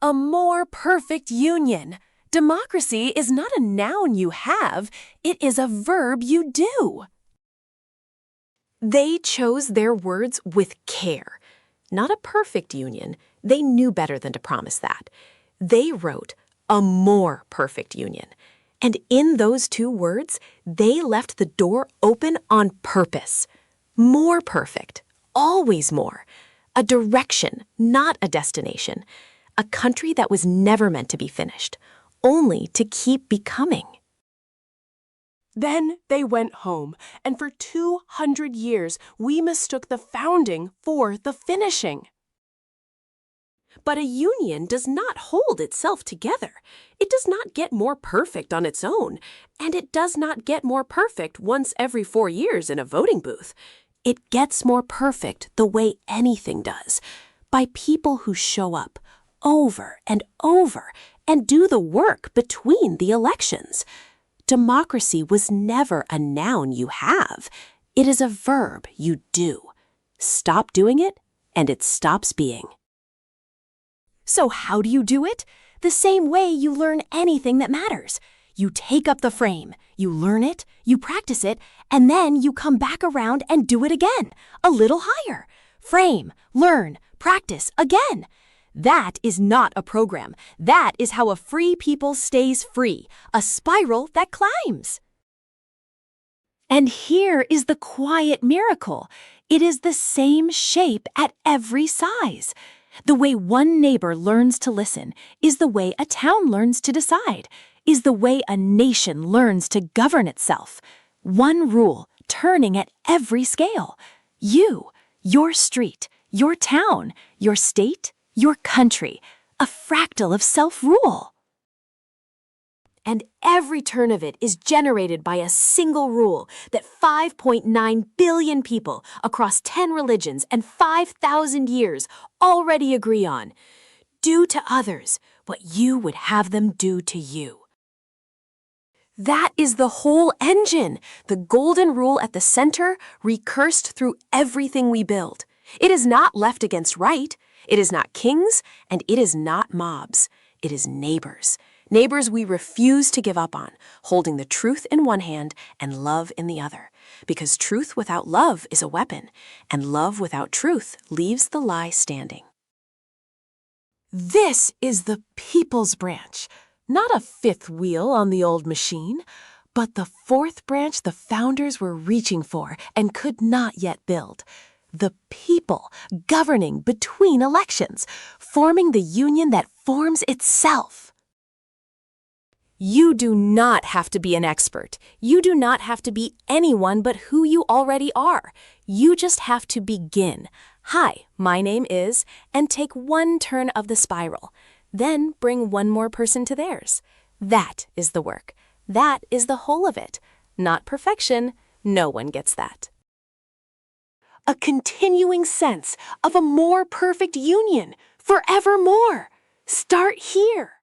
A more perfect union. Democracy is not a noun you have, it is a verb you do. They chose their words with care. Not a perfect union. They knew better than to promise that. They wrote a more perfect union. And in those two words, they left the door open on purpose. More perfect. Always more. A direction, not a destination. A country that was never meant to be finished, only to keep becoming. Then they went home, and for 200 years we mistook the founding for the finishing. But a union does not hold itself together. It does not get more perfect on its own, and it does not get more perfect once every 4 years in a voting booth. It gets more perfect the way anything does, by people who show up over and over and do the work between the elections. Democracy was never a noun you have. It is a verb you do. Stop doing it, and it stops being. So how do you do it? The same way you learn anything that matters. You take up the frame, you learn it, you practice it, and then you come back around and do it again, a little higher. Frame, learn, practice again. That is not a program. That is how a free people stays free, a spiral that climbs. And here is the quiet miracle. It is the same shape at every size. The way one neighbor learns to listen is the way a town learns to decide, is the way a nation learns to govern itself. One rule, turning at every scale. You, your street, your town, your state, your country, a fractal of self-rule. And every turn of it is generated by a single rule that 5.9 billion people across 10 religions and 5,000 years already agree on. Do to others what you would have them do to you. That is the whole engine, the golden rule at the center, recursed through everything we build. It is not left against right. It is not kings, and it is not mobs. It is neighbors. Neighbors we refuse to give up on, holding the truth in one hand and love in the other. Because truth without love is a weapon, and love without truth leaves the lie standing. This is the people's branch, not a fifth wheel on the old machine, but the fourth branch the founders were reaching for and could not yet build. The people governing between elections, forming the union that forms itself. You do not have to be an expert. You do not have to be anyone but who you already are. You just have to begin. Hi, my name is, and take one turn of the spiral. Then bring one more person to theirs. That is the work. That is the whole of it. Not perfection. No one gets that. A continuing sense of a more perfect union, forevermore. Start here.